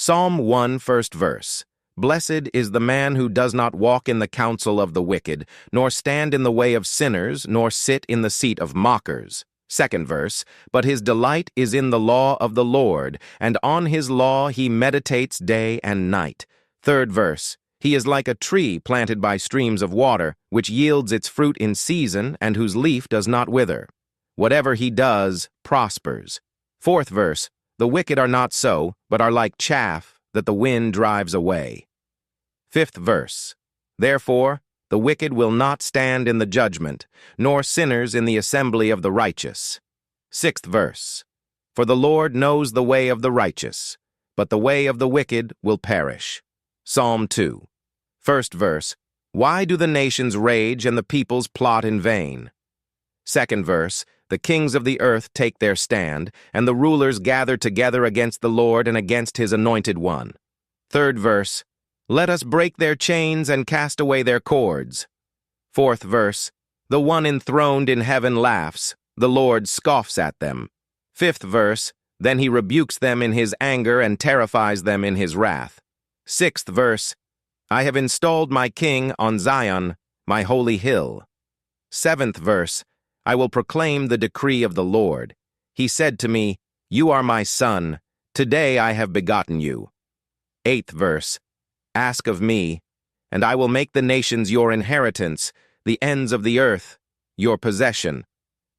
Psalm 1, first verse. Blessed is the man who does not walk in the counsel of the wicked, nor stand in the way of sinners, nor sit in the seat of mockers. Second verse. But his delight is in the law of the Lord, and on his law he meditates day and night. Third verse. He is like a tree planted by streams of water, which yields its fruit in season, and whose leaf does not wither. Whatever he does prospers. Fourth verse. The wicked are not so, but are like chaff that the wind drives away. Fifth verse. Therefore, the wicked will not stand in the judgment, nor sinners in the assembly of the righteous. Sixth verse. For the Lord knows the way of the righteous, but the way of the wicked will perish. Psalm 2. First verse. Why do the nations rage and the peoples plot in vain? Second verse. The kings of the earth take their stand, and the rulers gather together against the Lord and against his anointed one. Third verse. Let us break their chains and cast away their cords. Fourth verse. The one enthroned in heaven laughs, the Lord scoffs at them. Fifth verse. Then he rebukes them in his anger and terrifies them in his wrath. Sixth verse. I have installed my king on Zion, my holy hill. Seventh verse. I will proclaim the decree of the Lord. He said to me, You are my son. Today I have begotten you. Eighth verse. Ask of me, and I will make the nations your inheritance, the ends of the earth your possession.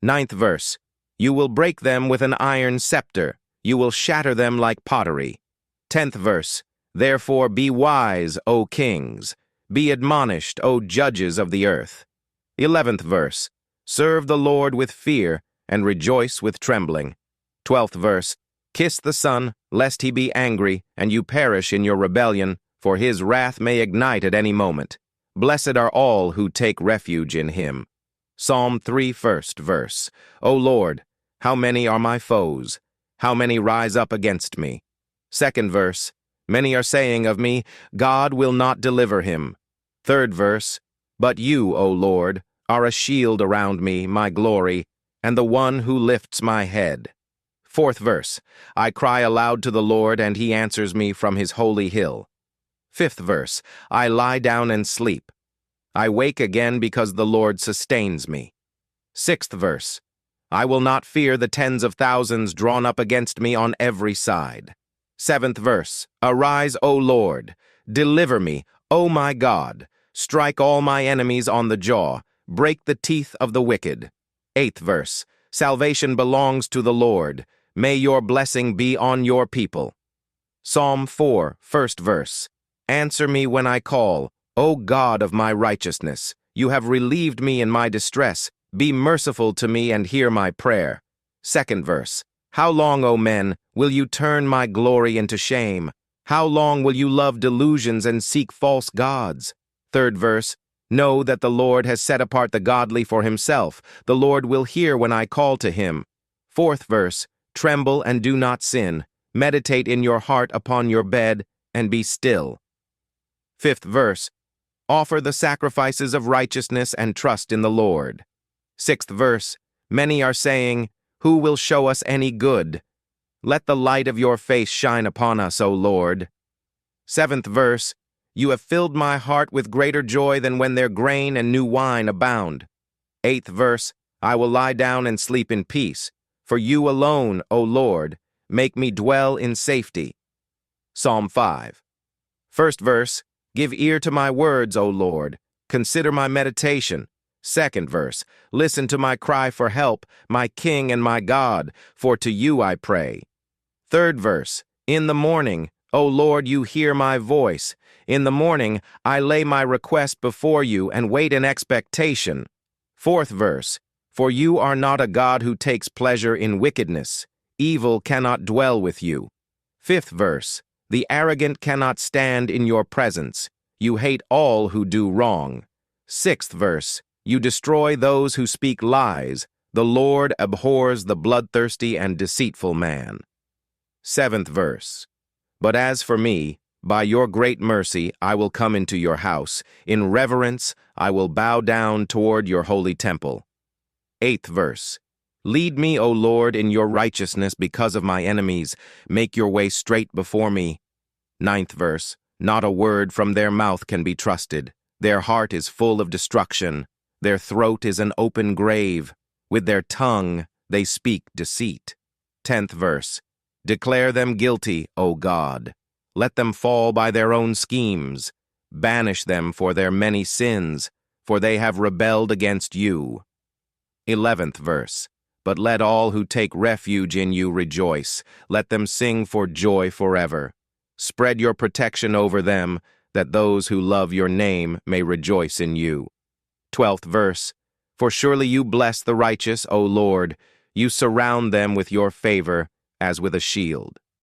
Ninth verse. You will break them with an iron scepter. You will shatter them like pottery. 10th verse. Therefore be wise, O kings. Be admonished, O judges of the earth. 11th verse. Serve the Lord with fear, and rejoice with trembling. 12th verse. Kiss the Son, lest he be angry, and you perish in your rebellion, for his wrath may ignite at any moment. Blessed are all who take refuge in him. Psalm 3, first verse. O Lord, how many are my foes? How many rise up against me? Second verse. Many are saying of me, God will not deliver him. Third verse. But you, O Lord, are a shield around me, my glory, and the one who lifts my head. Fourth verse. I cry aloud to the Lord, and he answers me from his holy hill. Fifth verse. I lie down and sleep. I wake again because the Lord sustains me. Sixth verse. I will not fear the tens of thousands drawn up against me on every side. Seventh verse. Arise, O Lord. Deliver me, O my God. Strike all my enemies on the jaw. Break the teeth of the wicked. Eighth verse. Salvation belongs to the Lord. May your blessing be on your people. Psalm 4, first verse. Answer me when I call, O God of my righteousness. You have relieved me in my distress. Be merciful to me and hear my prayer. Second verse. How long, O men, will you turn my glory into shame? How long will you love delusions and seek false gods? Third verse. Know that the Lord has set apart the godly for himself. The Lord will hear when I call to him. Fourth verse. Tremble and do not sin. Meditate in your heart upon your bed and be still. Fifth verse. Offer the sacrifices of righteousness and trust in the Lord. Sixth verse. Many are saying, Who will show us any good? Let the light of your face shine upon us, O Lord. Seventh verse. You have filled my heart with greater joy than when their grain and new wine abound. Eighth verse. I will lie down and sleep in peace. For you alone, O Lord, make me dwell in safety. Psalm 5. First verse. Give ear to my words, O Lord. Consider my meditation. Second verse. Listen to my cry for help, my King and my God, for to you I pray. Third verse. In the morning, O Lord, you hear my voice. In the morning, I lay my request before you and wait in expectation. Fourth verse. For you are not a God who takes pleasure in wickedness. Evil cannot dwell with you. Fifth verse. The arrogant cannot stand in your presence. You hate all who do wrong. Sixth verse. You destroy those who speak lies. The Lord abhors the bloodthirsty and deceitful man. Seventh verse. But as for me, by your great mercy I will come into your house. In reverence I will bow down toward your holy temple. Eighth verse. Lead me, O Lord, in your righteousness because of my enemies. Make your way straight before me. Ninth verse, not a word from their mouth can be trusted. Their heart is full of destruction. Their throat is an open grave. With their tongue they speak deceit. 10th verse, declare them guilty, O God. Let them fall by their own schemes. Banish them for their many sins, for they have rebelled against you. 11th verse, but let all who take refuge in you rejoice. Let them sing for joy forever. Spread your protection over them, that those who love your name may rejoice in you. 12th verse, for surely you bless the righteous, O Lord. You surround them with your favor as with a shield.